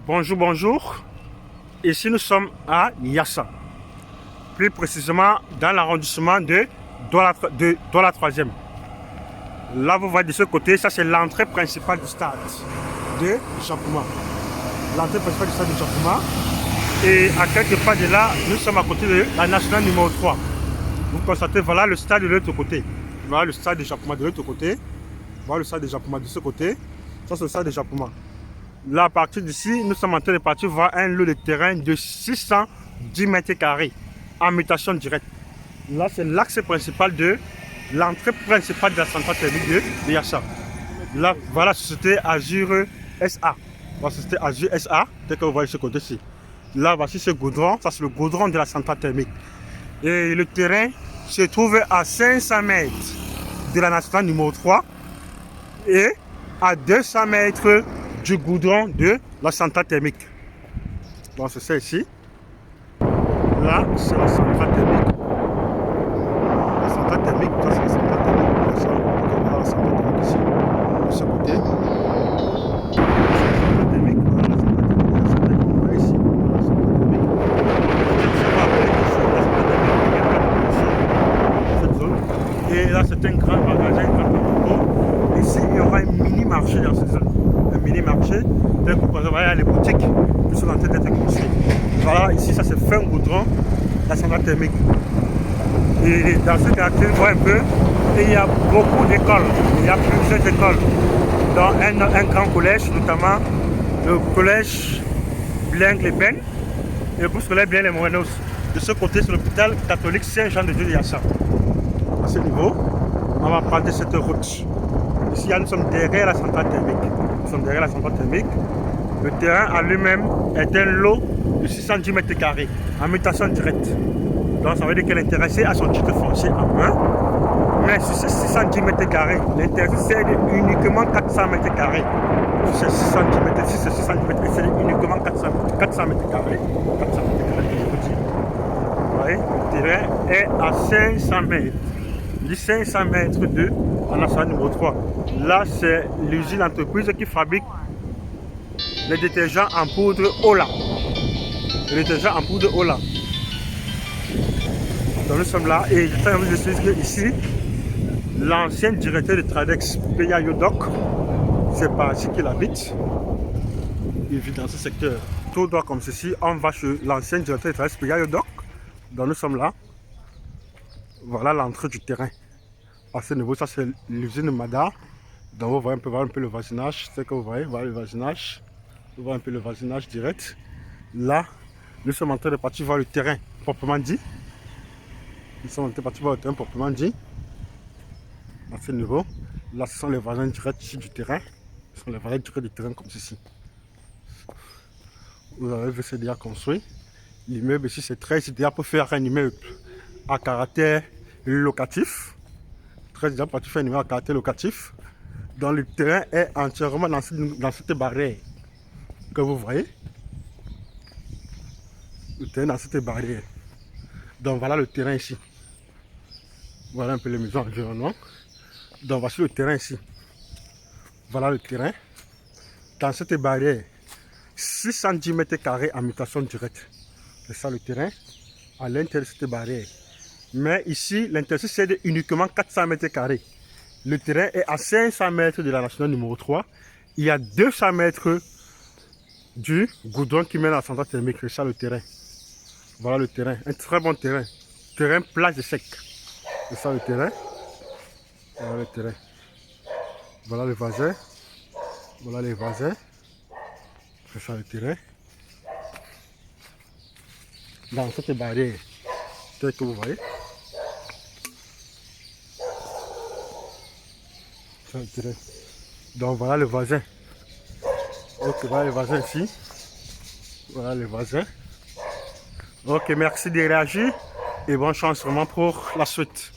Bonjour, bonjour. Ici, nous sommes à Yassa. Plus précisément, dans l'arrondissement de Douala 3e. Là, vous voyez de ce côté, ça c'est l'entrée principale du stade de Jean-Pouma. L'entrée principale du stade de Jean-Pouma. Et à quelques pas de là, nous sommes à côté de la nationale numéro 3. Vous constatez, voilà le stade de l'autre côté. Voilà le stade de Jean-Pouma de l'autre côté. Voilà le stade de Jean-Pouma de ce côté. Ça, c'est le stade de Jean-Pouma. Là, à partir d'ici, nous sommes en train de partir voir un lot de terrain de 610 mètres carrés en mutation directe. Là, c'est l'axe principal de l'entrée principale de la centrale thermique de Yassa. Là, voilà la société Azure SA. La société Azure SA, tel que vous voyez ce côté-ci. Là, voici ce goudron. Ça, c'est le goudron de la centrale thermique. Et le terrain se trouve à 500 mètres de la nationale numéro 3 et à 200 mètres du goudron de la centrale thermique. Donc c'est ça ici. Là, c'est la centrale thermique. La centrale thermique, ça c'est la centrale thermique. Voilà la centrale thermique ici, de ce côté. La centrale thermique, voilà la centrale thermique. La centrale thermique, on voit ici. La centrale thermique. Cette zone. Et là, c'est un grand magasin, un grand entrepôt. Ici, il y aura un mini marché dans cette zone. Un mini marché, tel que vous voyez les boutiques qui sont en train d'être construites. Voilà, ici ça c'est fin goudron, la centrale thermique. Et dans ce quartier, vous voyez un peu, il y a beaucoup d'écoles, il y a plusieurs écoles, dans un grand collège, notamment le collège Blaingue-les-Bains et le groupe scolaire Blaingue-les-Morenos. De ce côté, c'est l'hôpital catholique Saint-Jean-de-Dieu de Yassa. À ce niveau, on va prendre cette route. Ici, nous sommes derrière la centrale thermique. Nous sommes derrière la centrale thermique. Le terrain en lui-même est un lot de 610 mètres carrés en mutation directe. Donc, ça veut dire que l'intéressé a son titre foncier en main. Mais sur ces 610 mètres carrés, l'intéressé cède uniquement 400 mètres carrés. Sur ces 610 mètres, si c'est 610 mètres, il cède uniquement 400 mètres carrés. 400 mètres carrés, je vous dis. Vous voyez, le terrain est à 500 mètres. Il dit 500 mètres de la nationale numéro 3. Là, c'est l'usine entreprise qui fabrique les détergents en poudre Ola. Les détergents en poudre Ola. Donc nous sommes là et je tiens à vous dire que ici, l'ancien directeur de Tradex, Peya Yodok, c'est par ici qu'il habite. Il vit dans ce secteur. Tout droit comme ceci, on va chez l'ancien directeur de Tradex, Peya Yodok. Donc nous sommes là. Voilà l'entrée du terrain. À ce niveau, ça c'est l'usine Mada. Donc vous voyez un peu le voisinage. C'est que vous voyez, voilà le voisinage. Vous voyez un peu le voisinage direct. Là, nous sommes en train de partir voir le terrain proprement dit. Nous sommes en train de partir voir le terrain proprement dit. À ce niveau. Là, ce sont les voisins directs ici du terrain. Ce sont les voisins directs du terrain comme ceci. Vous avez vu, c'est déjà construit. L'immeuble ici, c'est très idéal pour faire un immeuble à caractère locatif. Très idéal pour faire un immeuble à caractère locatif. Donc le terrain est entièrement dans cette barrière que vous voyez. Le terrain dans cette barrière. Donc voilà le terrain ici. Voilà un peu les maisons environnantes. Donc voici le terrain ici. Voilà le terrain. Dans cette barrière, 610 mètres carrés en mutation directe. C'est ça le terrain. À l'intérieur de cette barrière. Mais ici, l'intéressé cède uniquement 400 mètres carrés. Le terrain est à 500 mètres de la nationale numéro 3. Il y a 200 mètres du goudron qui mène à la centrale thermique. C'est ça le terrain. Voilà le terrain. Un très bon terrain. Terrain plage sec. C'est ça le terrain. Voilà le terrain. Voilà le voisin. Voilà les voisins. C'est ça le terrain. Dans cette barrière, tel que vous voyez. C'est le terrain. Donc voilà le voisin. Ok, voilà les voisins ici. Voilà les voisins. Ok, merci de réagir et bonne chance vraiment pour la suite.